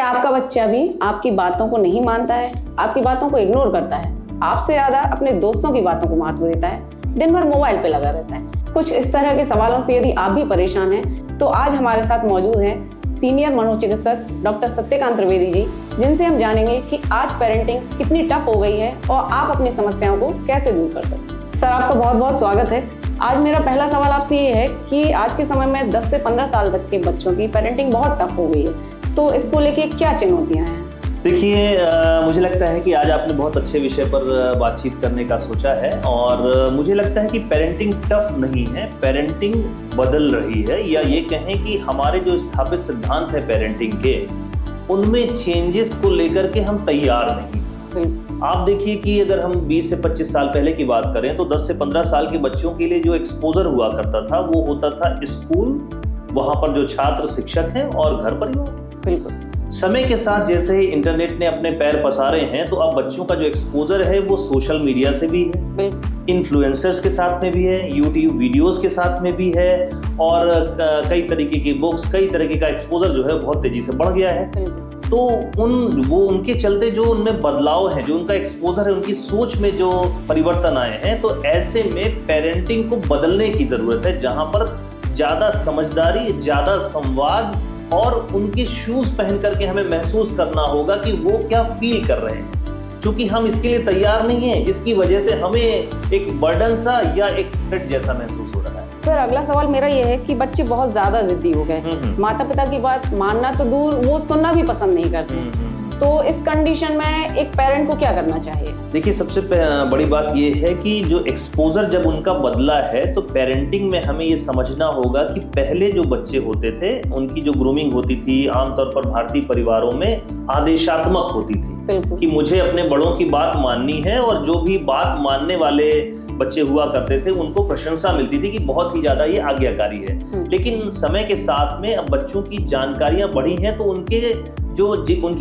क्या आपका बच्चा भी आपकी बातों को नहीं मानता है, आपकी बातों को इग्नोर करता है, आपसे ज़्यादा अपने दोस्तों की बातों को महत्व देता है, दिन भर मोबाइल पे लगा रहता है? कुछ इस तरह के सवालों से यदि आप भी परेशान हैं तो आज हमारे साथ मौजूद हैं सीनियर मनोचिकित्सक डॉक्टर सत्यकांत त्रिवेदी जी, जिनसे हम जानेंगे कि आज पेरेंटिंग कितनी टफ हो गई है और आप अपनी समस्याओं को कैसे दूर कर सकते हैं। सर, आपका बहुत बहुत स्वागत है। आज मेरा पहला सवाल आपसे ये है कि आज के समय में 10 से 15 साल तक के बच्चों की पेरेंटिंग बहुत टफ हो गई है, तो इसको लेके क्या चुनौतियां हैं? देखिए, मुझे लगता है कि आज आपने बहुत अच्छे विषय पर बातचीत करने का सोचा है और मुझे लगता है कि पेरेंटिंग टफ नहीं है, पेरेंटिंग बदल रही है, या ये कहें कि हमारे जो स्थापित सिद्धांत है पेरेंटिंग के, उनमें चेंजेस को लेकर के हम तैयार नहीं। आप देखिए कि अगर हम 20 से 25 साल पहले की बात करें तो 10 से 15 साल के बच्चों के लिए जो एक्सपोजर हुआ करता था वो होता था स्कूल, वहां पर जो छात्र शिक्षक हैं, और घर परिवार। बिल्कुल। समय के साथ जैसे ही इंटरनेट ने अपने पैर पसारे हैं तो अब बच्चों का जो एक्सपोजर है वो सोशल मीडिया से भी है, इन्फ्लुएंसर्स के साथ में भी है, यूट्यूब वीडियोस के साथ में भी है, और कई तरीके की बुक्स, कई तरीके का एक्सपोजर जो है बहुत तेजी से बढ़ गया है। तो उनके चलते जो उनमें बदलाव है, जो उनका एक्सपोजर है, उनकी सोच में जो परिवर्तन आए हैं, तो ऐसे में पेरेंटिंग को बदलने की जरूरत है, जहां पर ज्यादा समझदारी, ज्यादा संवाद और उनके शूज पहन करके हमें महसूस करना होगा कि वो क्या फील कर रहे हैं। क्योंकि हम इसके लिए तैयार नहीं हैं, इसकी वजह से हमें एक बर्डन सा या एक थ्रेट जैसा महसूस हो रहा है। सर, अगला सवाल मेरा ये है कि बच्चे बहुत ज्यादा जिद्दी हो गए, माता पिता की बात मानना तो दूर, वो सुनना भी पसंद नहीं करते। तो इस कंडीशन में एक पेरेंट को क्या करना चाहिए? देखिए, सबसे बड़ी बात ये है कि जो एक्सपोजर जब उनका बदला है तो पेरेंटिंग में हमें ये समझना होगा कि पहले जो बच्चे होते थे उनकी जो ग्रूमिंग होती थी आमतौर पर भारतीय परिवारों में आदेशात्मक होती थी कि मुझे अपने बड़ों की बात माननी है, और जो भी बात मानने वाले बच्चे हुआ करते थे उनको प्रशंसा मिलती थी कि बहुत ही ज्यादा ये आज्ञाकारी है। लेकिन समय के साथ में अब बच्चों की जानकारियां बढ़ी हैं तो उनकी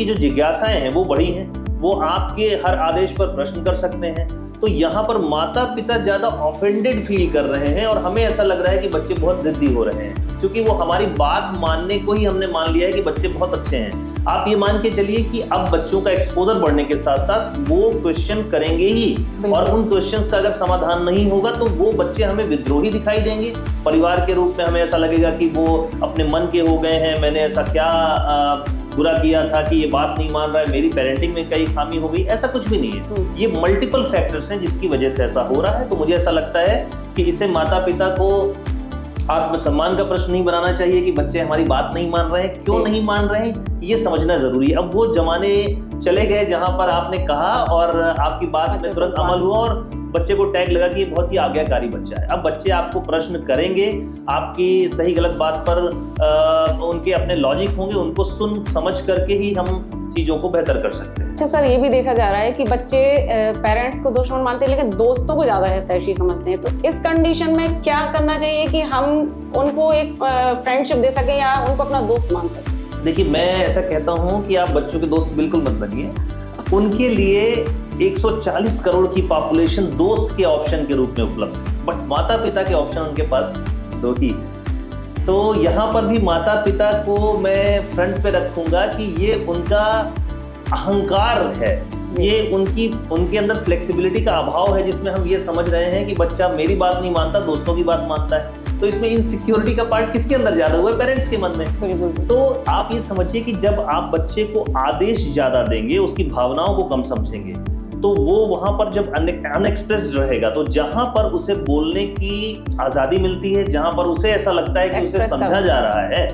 जो जिज्ञासाएं हैं वो बढ़ी हैं, वो आपके हर आदेश पर प्रश्न कर सकते हैं। तो यहाँ पर माता पिता ज्यादा ऑफेंडेड फील कर रहे हैं और हमें ऐसा लग रहा है कि बच्चे बहुत जिद्दी हो रहे हैं, क्योंकि वो हमारी बात मानने को ही हमने मान लिया है कि बच्चे बहुत अच्छे हैं। आप ये मान के चलिए कि अब बच्चों का एक्सपोजर बढ़ने के साथ साथ वो क्वेश्चन करेंगे ही, और उन क्वेश्चंस का अगर समाधान नहीं होगा तो वो बच्चे हमें विद्रोही दिखाई देंगे। परिवार के रूप में हमें ऐसा लगेगा कि वो अपने मन के हो गए हैं, मैंने ऐसा क्या बुरा किया था कि ये बात नहीं मान रहा है, मेरी पेरेंटिंग में कई खामी हो गई। ऐसा कुछ भी नहीं है, ये मल्टीपल फैक्टर्स हैं जिसकी वजह से ऐसा हो रहा है। तो मुझे ऐसा लगता है कि इसे माता पिता को आत्मसम्मान का प्रश्न नहीं बनाना चाहिए कि बच्चे हमारी बात नहीं मान रहे हैं, क्यों नहीं मान रहे हैं, ये समझना जरूरी है। अब वो जमाने चले गए जहां पर आपने कहा और आपकी बात में तुरंत अमल हुआ और बच्चे को टैग लगा कि ये बहुत ही आज्ञाकारी बच्चा है। अब बच्चे आपको प्रश्न करेंगे, आपकी सही गलत बात पर उनके अपने लॉजिक होंगे, उनको सुन समझ करके ही हम चीजों को बेहतर कर सकते हैं। अच्छा सर, ये भी देखा जा रहा है कि बच्चे पेरेंट्स को दुश्मन मानते हैं लेकिन दोस्तों को ज्यादा हितैषी समझते हैं। तो इस कंडीशन में क्या करना चाहिए कि हम उनको एक फ्रेंडशिप दे सके या उनको अपना दोस्त मान सके? देखिए, मैं ऐसा कहता हूँ कि आप बच्चों के दोस्त बिल्कुल मत बनिए। उनके लिए 140 करोड़ की पॉपुलेशन दोस्त के ऑप्शन के रूप में उपलब्ध है, बट माता पिता के ऑप्शन उनके पास 2 ही। तो यहाँ पर भी माता पिता को मैं फ्रंट पे रखूंगा कि ये उनका अहंकार है, ये उनके अंदर फ्लेक्सिबिलिटी का अभाव है, जिसमें हम ये समझ रहे हैं कि बच्चा मेरी बात नहीं मानता, दोस्तों की बात मानता है। तो इसमें इनसिक्योरिटी का पार्ट किसके अंदर ज्यादा हुआ है? पेरेंट्स के मन में। तो आप ये समझिए कि जब आप बच्चे को आदेश ज्यादा देंगे, उसकी भावनाओं को कम समझेंगे, तो वो वहां पर जब अनएक्सप्रेस्ड रहेगा, तो जहां पर उसे बोलने की आजादी मिलती है, जहां पर उसे ऐसा लगता है कि उसे समझा जा रहा है,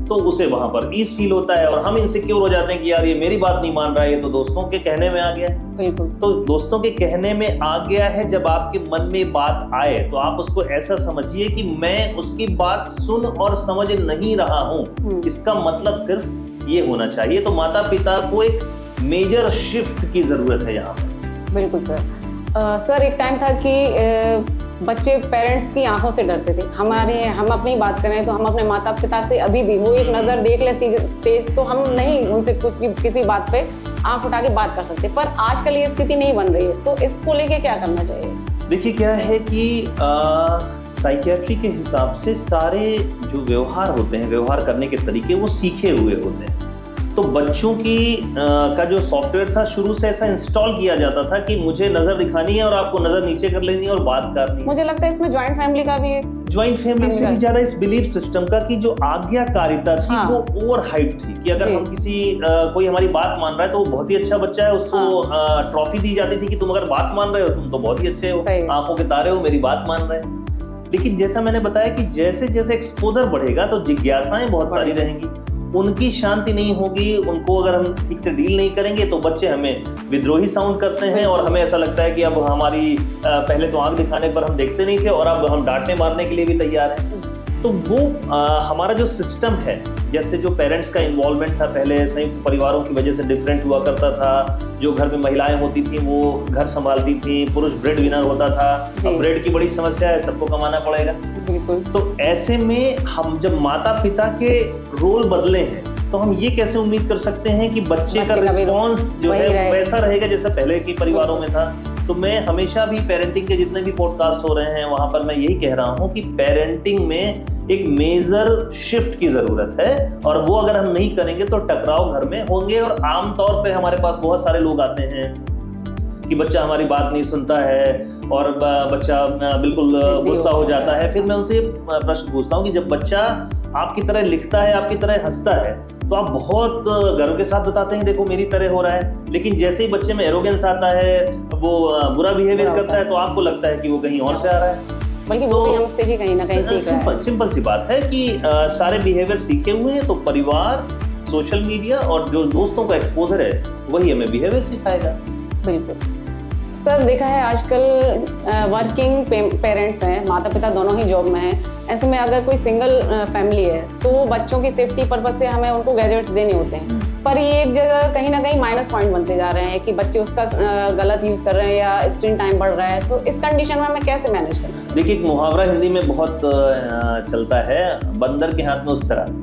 तो उसे वहां पर ईज फील होता है। और हम इनसिक्योर हो जाते हैं कि यार ये मेरी बात नहीं मान रहा है, ये तो दोस्तों के कहने में आ गया है। बिल्कुल। तो दोस्तों के कहने में आ गया है, जब आपके मन में बात आए तो आप उसको ऐसा समझिए कि मैं उसकी बात सुन और समझ नहीं रहा हूँ। इसका मतलब सिर्फ ये होना चाहिए। तो माता पिता को एक मेजर शिफ्ट की जरूरत है यहाँ पर। बिल्कुल सर। सर, एक टाइम था कि बच्चे पेरेंट्स की आंखों से डरते थे। हम अपनी बात करें तो हम अपने माता पिता से अभी भी वो एक नज़र देख लेती तेज, तो हम नहीं उनसे किसी बात पे आंख उठा के बात कर सकते। पर आजकल ये स्थिति नहीं बन रही है, तो इसको लेके क्या करना चाहिए? देखिए, क्या है कि साइकियाट्री के हिसाब से सारे जो व्यवहार होते हैं, व्यवहार करने के तरीके, वो सीखे हुए होते हैं। तो बच्चों की का जो सॉफ्टवेयर था शुरू से ऐसा इंस्टॉल किया जाता था कि मुझे नजर दिखानी है और आपको नजर नीचे कर लेनी है और बात करनी है। मुझे लगता है इसमें ज्वाइंट फैमिली का भी ज्वाइंट फैमिली से भी ज्यादा इस बिलीफ सिस्टम का कि जो आज्ञाकारिता थी वो ओवर हाइप थी कि अगर हम किसी कोई हमारी बात मान रहा है तो वो बहुत ही अच्छा बच्चा है, उसको ट्रॉफी दी जाती थी कि तुम अगर बात मान रहे हो तुम तो बहुत ही अच्छे हो, आंखों के तारे हो, मेरी बात मान रहे हैं। लेकिन जैसा मैंने बताया कि जैसे जैसे एक्सपोजर बढ़ेगा तो जिज्ञासाएं बहुत सारी रहेंगी, उनकी शांति नहीं होगी, उनको अगर हम ठीक से डील नहीं करेंगे तो बच्चे हमें विद्रोही साउंड करते हैं और हमें ऐसा लगता है कि अब हमारी पहले तो आंख दिखाने पर हम देखते नहीं थे और अब हम डांटने मारने के लिए भी तैयार हैं। तो वो हमारा जो सिस्टम है, जैसे जो पेरेंट्स का इन्वॉल्वमेंट था पहले संयुक्त परिवारों की वजह से डिफरेंट हुआ करता था, जो घर में महिलाएं होती थी वो घर संभालती थी, पुरुष ब्रेड विनर होता था, अब ब्रेड की बड़ी समस्या है, सबको कमाना पड़ेगा। बिल्कुल। तो ऐसे में हम जब माता पिता के रोल बदले हैं तो हम ये कैसे उम्मीद कर सकते हैं कि बच्चे का रिस्पॉन्स जो है वैसा रहेगा जैसा पहले के परिवारों में था। तो मैं हमेशा भी पेरेंटिंग के जितने भी पॉडकास्ट हो रहे हैं वहां पर मैं यही कह रहा हूं कि पेरेंटिंग में एक मेजर शिफ्ट की जरूरत है और वो अगर हम नहीं करेंगे तो टकराव घर में होंगे। और आमतौर पे हमारे पास बहुत सारे लोग आते हैं कि बच्चा हमारी बात नहीं सुनता है और बच्चा बिल्कुल गुस्सा हो जाता है। फिर मैं उनसे प्रश्न पूछता हूँ कि जब बच्चा आपकी तरह लिखता है, आपकी तरह हंसता है, तो आप बहुत गर्व के साथ बताते हैं देखो मेरी तरह हो रहा है, लेकिन जैसे ही बच्चे में एरोगेंस आता है, वो बुरा बिहेवियर करता है, तो आपको लगता है कि वो कहीं और से आ रहा है, बल्कि वो भी हमसे ही कहीं ना कहीं सीख रहा है। सिंपल सी बात है कि सारे बिहेवियर सीखे हुए हैं, तो परिवार, सोशल मीडिया और जो दोस्तों का एक्सपोजर है वही हमें बिहेवियर सिखाएगा। बिल्कुल सर, देखा है आजकल वर्किंग पेरेंट्स हैं, माता पिता दोनों ही जॉब में हैं। ऐसे में अगर कोई सिंगल फैमिली है तो बच्चों की सेफ्टी पर्पज से हमें उनको गैजेट्स देने होते हैं, पर ये एक जगह कहीं ना कहीं माइनस पॉइंट बनते जा रहे हैं कि बच्चे उसका गलत यूज कर रहे हैं या स्क्रीन टाइम बढ़ रहा है। तो इस कंडीशन में हमें कैसे मैनेज करना चाहिए? देखिए, एक मुहावरा हिंदी में बहुत चलता है, बंदर के हाथ में उस तरह।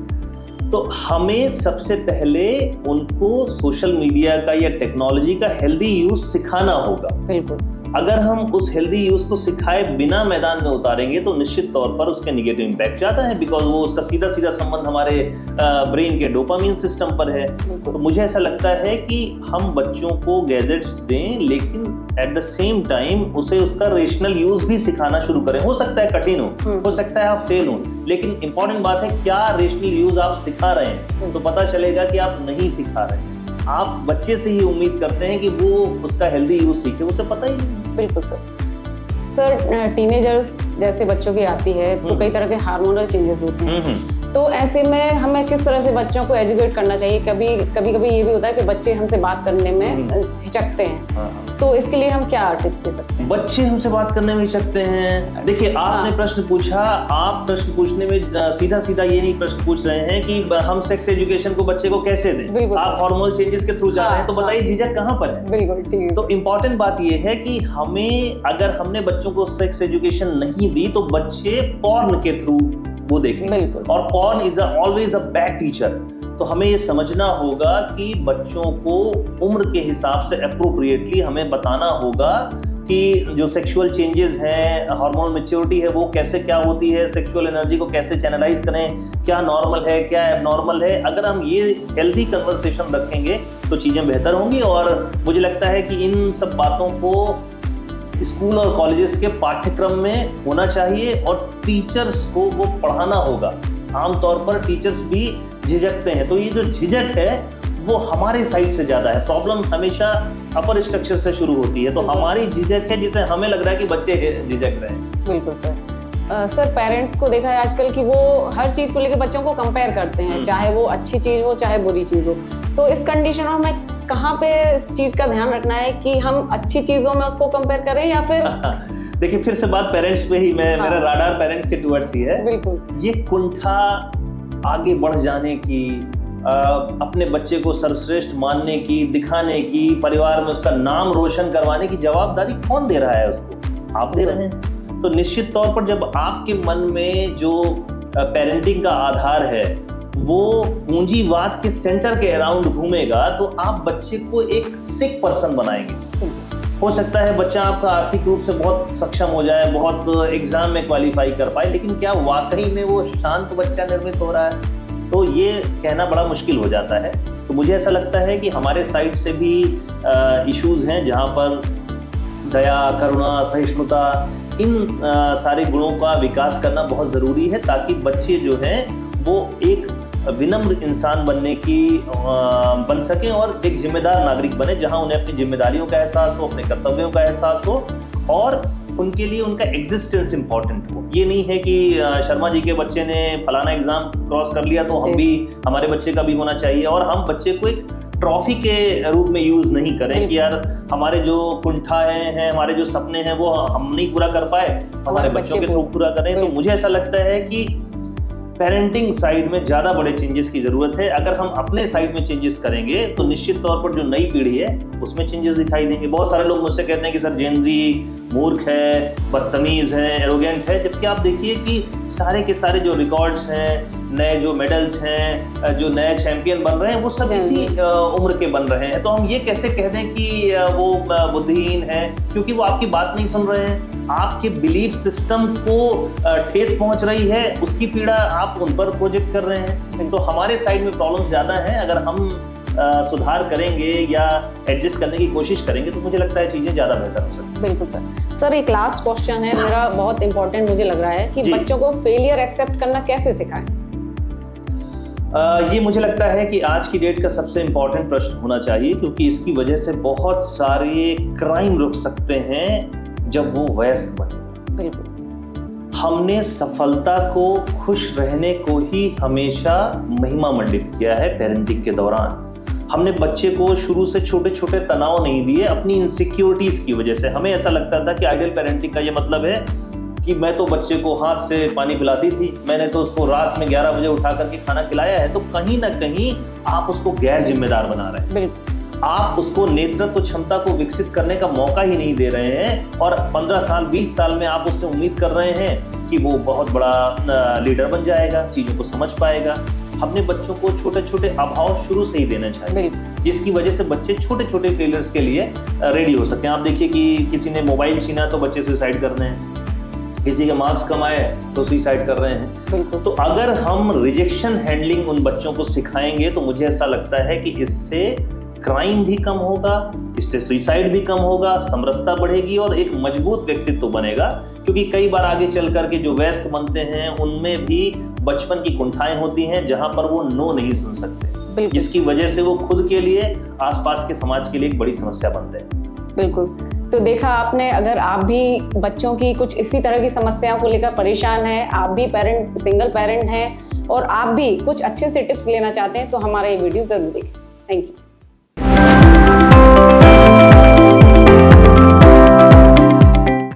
तो हमें सबसे पहले उनको सोशल मीडिया का या टेक्नोलॉजी का हेल्दी यूज सिखाना होगा। बिल्कुल। अगर हम उस हेल्दी यूज को सिखाए बिना मैदान में उतारेंगे तो निश्चित तौर पर उसके नेगेटिव इम्पैक्ट जाता है, बिकॉज वो उसका सीधा सीधा संबंध हमारे ब्रेन के डोपामिन सिस्टम पर है। तो मुझे ऐसा लगता है कि हम बच्चों को गैजेट्स दें, लेकिन एट द सेम टाइम उसे उसका रेशनल यूज भी सिखाना शुरू करें। हो सकता है कठिन हो सकता है आप फेल हो, लेकिन इंपॉर्टेंट बात है क्या रेशनल यूज आप सिखा रहे हैं, तो पता चलेगा कि आप नहीं सिखा रहे हैं। आप बच्चे से ही उम्मीद करते हैं कि वो उसका हेल्दी यूज सीखे, उसे पता ही नहीं। बिल्कुल सर, टीनेजर्स जैसे बच्चों की आती है तो कई तरह के हार्मोनल चेंजेस होते हैं। तो ऐसे में हमें किस तरह से बच्चों को एजुकेट करना चाहिए? कभी ये भी होता है कि बच्चे हमसे बात करने में हिचकते हैं, तो इसके लिए हम क्या टिप्स दे सकते हैं? बच्चे हमसे बात करने में हिचकते हैं, देखिए आपने प्रश्न पूछा, आप प्रश्न पूछने में सीधा सीधा ये नहीं प्रश्न पूछ रहे हैं कि हम सेक्स एजुकेशन को बच्चे को कैसे दें, आप हार्मोनल चेंजेस के थ्रू जा रहे हैं। तो बताइए झिझक कहाँ पर है? बिल्कुल ठीक है। तो इम्पोर्टेंट बात ये है कि हमें, अगर हमने बच्चों को सेक्स एजुकेशन नहीं दी तो बच्चे पॉर्न के थ्रू वो देखेंगे, और porn is always a bad teacher. तो हमें ये समझना होगा कि बच्चों को उम्र के हिसाब से एप्रोप्रिएटली हमें बताना होगा कि जो सेक्सुअल चेंजेस हैं, हार्मोनल मैच्योरिटी है, वो कैसे क्या होती है, सेक्सुअल एनर्जी को कैसे चैनलाइज करें, क्या नॉर्मल है क्या एबनॉर्मल है। अगर हम ये हेल्दी कन्वर्सेशन रखेंगे तो चीज़ें बेहतर होंगी। और मुझे लगता है कि इन सब बातों को स्कूल और कॉलेजेस के पाठ्यक्रम में होना चाहिए और टीचर्स को वो पढ़ाना होगा। आमतौर पर टीचर्स भी झिझकते हैं, तो ये जो झिझक है वो हमारे साइड से ज़्यादा है। प्रॉब्लम हमेशा अपर स्ट्रक्चर से शुरू होती है, तो हमारी झिझक है जिसे हमें लग रहा है कि बच्चे झिझक रहे हैं। बिल्कुल सर, पेरेंट्स को देखा है आजकल कि वो हर चीज़ को लेकर बच्चों को कंपेयर करते हैं, चाहे वो अच्छी चीज़ हो चाहे बुरी चीज़ हो। तो इस कंडीशन में हमें कहाँ पे इस चीज़ का ध्यान रखना है कि हम अच्छी चीज़ों में उसको कंपेयर करें या फिर देखिए, फिर से बात पेरेंट्स पे ही, मेरा राडार पेरेंट्स के टुवर्ड्स ही है। बिल्कुल। ये कुंठा आगे बढ़ जाने की, अपने बच्चे को सर्वश्रेष्ठ मानने की, दिखाने की, परिवार में उसका नाम रोशन करवाने की जवाबदारी कौन दे रहा है? उसको आप दे रहे हैं। तो निश्चित तौर पर जब आपके मन में जो पेरेंटिंग का आधार है वो पूंजीवाद के सेंटर के अराउंड घूमेगा, तो आप बच्चे को एक सिक पर्सन बनाएंगे। हो सकता है बच्चा आपका आर्थिक रूप से बहुत सक्षम हो जाए, बहुत एग्जाम में क्वालिफाई कर पाए, लेकिन क्या वाकई में वो शांत बच्चा निर्मित हो रहा है? तो ये कहना बड़ा मुश्किल हो जाता है। तो तो मुझे ऐसा लगता है कि हमारे साइड से भी इश्यूज हैं जहाँ पर दया, करुणा, सहिष्णुता, इन सारे गुणों का विकास करना बहुत ज़रूरी है, ताकि बच्चे जो हैं वो एक विनम्र इंसान बन सकें और एक जिम्मेदार नागरिक बने, जहां उन्हें अपनी जिम्मेदारियों का एहसास हो, अपने कर्तव्यों का एहसास हो और उनके लिए उनका एग्जिस्टेंस इंपॉर्टेंट हो। ये नहीं है कि शर्मा जी के बच्चे ने फलाना एग्जाम क्रॉस कर लिया तो हमारे बच्चे का भी होना चाहिए, और हम बच्चे को एक ट्रॉफी के रूप में यूज नहीं करें कि यार हमारे जो कुंठाएं हैं, हमारे जो सपने हैं वो हम नहीं पूरा कर पाए, हमारे बच्चों के थ्रू पूरा करें। तो मुझे ऐसा लगता है कि पेरेंटिंग साइड में ज़्यादा बड़े चेंजेस की ज़रूरत है। अगर हम अपने साइड में चेंजेस करेंगे तो निश्चित तौर पर जो नई पीढ़ी है उसमें चेंजेस दिखाई देंगे। बहुत सारे लोग मुझसे कहते हैं कि सर जेन जी मूर्ख है, बदतमीज़ है, एरोगेंट है, जबकि आप देखिए कि सारे के सारे जो रिकॉर्ड्स हैं, नए जो मेडल्स हैं, जो नए चैंपियन बन रहे हैं, वो सब इसी उम्र के बन रहे हैं। तो हम ये कैसे कह दें कि वो बुद्धिहीन है, क्योंकि वो आपकी बात नहीं सुन रहे हैं, आपके बिलीफ सिस्टम को ठेस पहुंच रही है, उसकी पीड़ा आप उन पर प्रोजेक्ट कर रहे हैं। तो हमारे साइड में प्रॉब्लम ज़्यादा है। अगर हम सुधार करेंगे या एडजस्ट करने की कोशिश करेंगे तो मुझे लगता है चीज़ें ज़्यादा बेहतर हो सकती हैं। बिल्कुल सर एक लास्ट क्वेश्चन है मेरा, बहुत इंपॉर्टेंट मुझे लग रहा है कि बच्चों को फेलियर एक्सेप्ट करना कैसे सिखाएं? ये मुझे लगता है कि आज की डेट का सबसे इम्पोर्टेंट प्रश्न होना चाहिए, क्योंकि इसकी वजह से बहुत सारे क्राइम रुक सकते हैं जब वो वयस्क बने। बिल्कुल। हमने सफलता को, खुश रहने को ही हमेशा महिमा मंडित किया है पेरेंटिंग के दौरान। हमने बच्चे को शुरू से छोटे छोटे तनाव नहीं दिए अपनी इनसिक्योरिटीज की वजह से। हमें ऐसा लगता था कि आइडियल पेरेंटिंग का ये मतलब है कि मैं तो बच्चे को हाथ से पानी पिलाती थी, मैंने तो उसको रात में 11 बजे उठा करके खाना खिलाया है। तो कहीं ना कहीं आप उसको गैर जिम्मेदार बना रहे हैं। आप उसको नेतृत्व क्षमता को विकसित करने का मौका ही नहीं दे रहे हैं, और 15 साल 20 साल में आप उससे उम्मीद कर रहे हैं कि वो बहुत बड़ा लीडर बन जाएगा, चीज़ों को समझ पाएगा। हमने बच्चों को छोटे छोटे अभाव शुरू से ही देना चाहिए, जिसकी वजह से बच्चे छोटे छोटे फेलियर्स के लिए रेडी हो सकते हैं। आप देखिए कि किसी ने मोबाइल छीना तो बच्चे सुसाइड कर रहे हैं, किसी के मार्क्स कमाए तो सुसाइड कर रहे हैं। तो अगर हम रिजेक्शन हैंडलिंग उन बच्चों को सिखाएंगे तो मुझे ऐसा लगता है कि इससे क्राइम भी कम होगा, इससे सुसाइड भी कम होगा, समरसता बढ़ेगी और एक मजबूत व्यक्तित्व बनेगा। क्योंकि कई बार आगे चल करके जो वयस्क बनते हैं उनमें भी बचपन की कुंठाएं होती हैं जहां पर वो नो नहीं सुन सकते, जिसकी वजह से वो खुद के लिए, आसपास के समाज के लिए एक बड़ी समस्या बनते हैं। बिल्कुल। तो देखा आपने, अगर आप भी बच्चों की कुछ इसी तरह की समस्याओं को लेकर परेशान हैं, आप भी सिंगल पेरेंट हैं और आप भी कुछ अच्छे से टिप्स लेना चाहते हैं तो हमारा ये वीडियो जरूर देखें। Thank you.